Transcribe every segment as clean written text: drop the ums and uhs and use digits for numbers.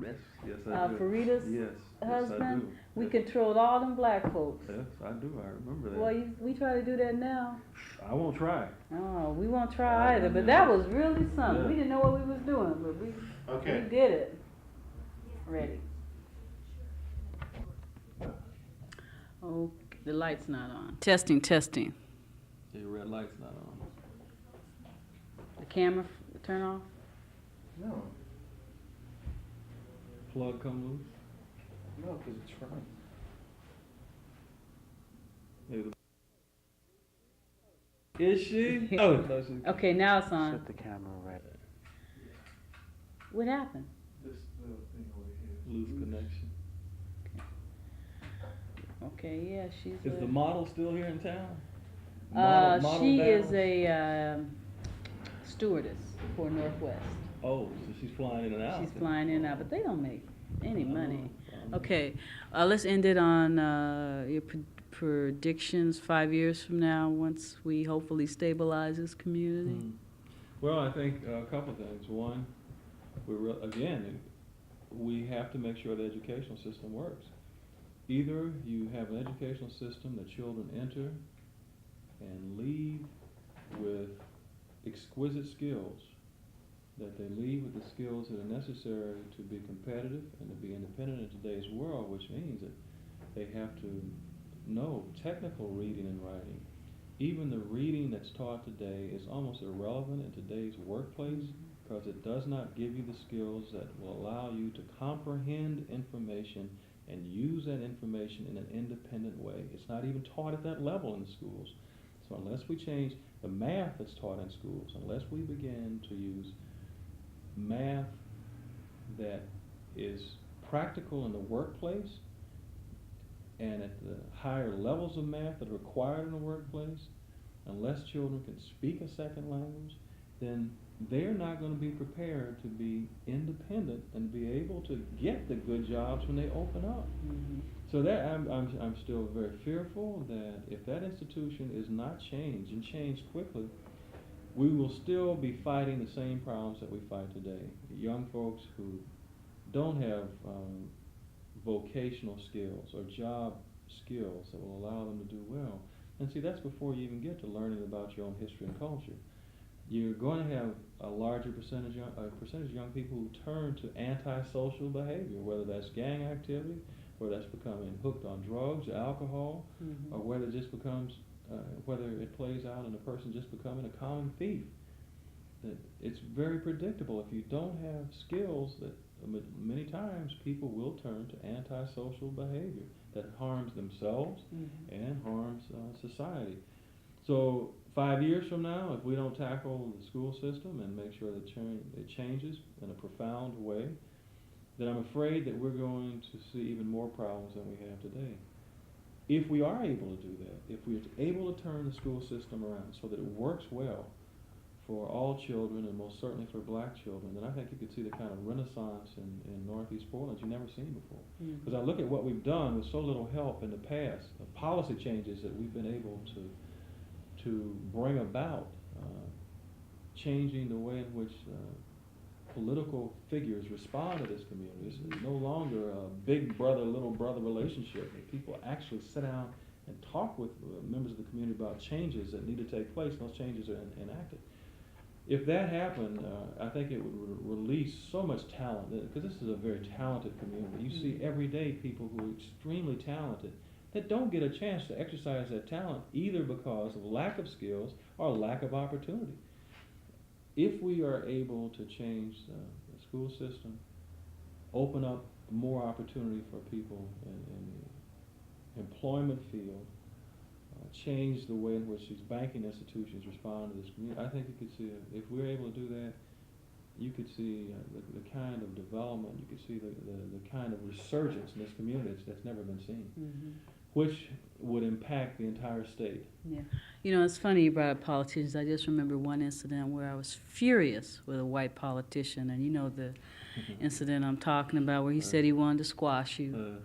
Yes, I do. Farita's Yes, yes, I husband. do. We Yes. controlled all them black folks. Yes, I do. I remember that. Well, we try to do that now. I won't try. Oh, we won't try either. But Yeah. that was really something. Yeah. We didn't know what we was doing, but we did it. Ready. Oh, the light's not on. Testing, testing. Your red light's not on. The camera turn off? No, Plug come loose. no, because it's running. Maybe Is she? Oh, no, she's Okay, now it's on. Set the camera right. What happened? This little thing over here. loose connection. Okay, yeah, she's. Is the model still here in town? She Dallas? is a stewardess for Northwest. Oh, so she's flying in and out. She's flying in and out, but they don't make any money. I know. Okay, let's end it on your predictions 5 years from now, once we hopefully stabilize this community. Well, I think a couple of things. One, again, we have to make sure the educational system works. Either you have an educational system that children enter and leave with exquisite skills, that they leave with the skills that are necessary to be competitive and to be independent in today's world, which means that they have to know technical reading and writing. Even the reading that's taught today is almost irrelevant in today's workplace because it does not give you the skills that will allow you to comprehend information and use that information in an independent way. It's not even taught at that level in the schools. So unless we change the math that's taught in schools, unless we begin to use math that is practical in the workplace and at the higher levels of math that are required in the workplace, unless children can speak a second language, then they're not going to be prepared to be independent and be able to get the good jobs when they open up. So that I'm still very fearful that if that institution is not changed and changed quickly, we will still be fighting the same problems that we fight today. Young folks who don't have vocational skills or job skills that will allow them to do well. And see, that's before you even get to learning about your own history and culture. You're going to have a larger percentage of young people who turn to antisocial behavior, whether that's gang activity, whether that's becoming hooked on drugs, alcohol, or whether it just becomes, whether it plays out in a person just becoming a common thief. That it's very predictable. If you don't have skills, that many times people will turn to antisocial behavior that harms themselves and harms society. So 5 years from now, if we don't tackle the school system and make sure that it changes in a profound way, then I'm afraid that we're going to see even more problems than we have today. If we are able to do that, if we're able to turn the school system around so that it works well for all children and most certainly for black children, then I think you could see the kind of renaissance in Northeast Portland you've never seen before. Because I look at what we've done with so little help in the past, the policy changes that we've been able to bring about, changing the way in which political figures respond to this community. It's no longer a big brother, little brother relationship. People actually sit down and talk with members of the community about changes that need to take place, and those changes are enacted. If that happened, I think it would release so much talent, because this is a very talented community. You see every day people who are extremely talented that don't get a chance to exercise that talent either because of lack of skills or lack of opportunity. If we are able to change the school system, open up more opportunity for people in the employment field, change the way in which these banking institutions respond to this community, I think you could see, if we're able to do that, you could see the kind of development, you could see the kind of resurgence in this community that's never been seen, which would impact the entire state. Yeah. You know, it's funny you brought up politicians. I just remember one incident where I was furious with a white politician, and you know the incident I'm talking about where he said he wanted to squash you.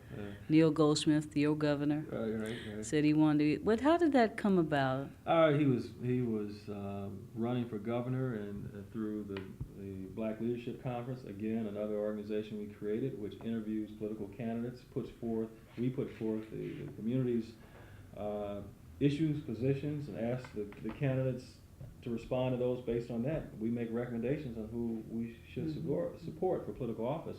Neil Goldsmith, the old governor, Right. said he wanted to. But how did that come about? He was running for governor, and through the the Black Leadership Conference, again, another organization we created which interviews political candidates, we put forth the community's issues, positions, and ask the candidates to respond to those based on that. We make recommendations on who we should support for political office.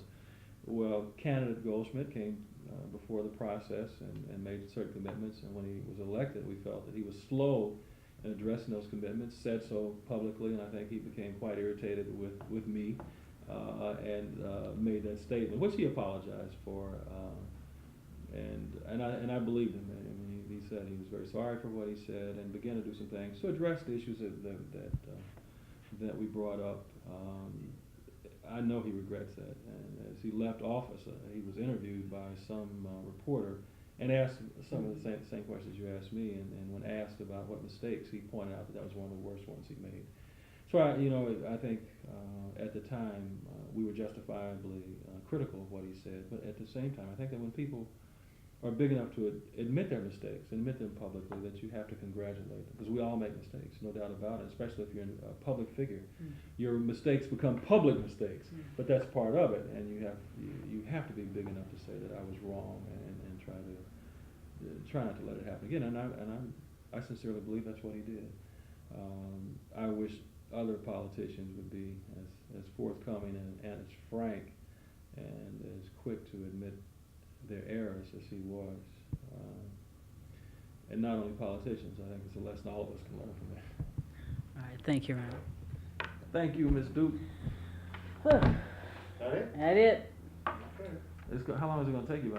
Well, candidate Goldschmidt came before the process and made certain commitments, and when he was elected, we felt that he was slow in addressing those commitments, said so publicly, and I think he became quite irritated with me and made that statement, which he apologized for, and I believed him. I mean, he said he was very sorry for what he said and began to do some things to address the issues that we brought up. I know he regrets that, and as he left office, he was interviewed by some reporter and asked some of the same questions you asked me, and when asked about what mistakes, he pointed out that was one of the worst ones he made. So I think at the time we were justifiably critical of what he said, but at the same time, I think that when people are big enough to admit their mistakes, admit them publicly, that you have to congratulate them, because we all make mistakes, no doubt about it, especially if you're a public figure. Your mistakes become public mistakes, but that's part of it, and you have to be big enough to say that I was wrong and try not to let it happen again, and I sincerely believe that's what he did. I wish other politicians would be as forthcoming and as frank and as quick to admit their errors as he was. And not only politicians, I think it's a lesson all of us can learn from that. All right, thank you, Ron. Thank you, Ms. Duke. That it? That it. Okay. How long is it going to take you?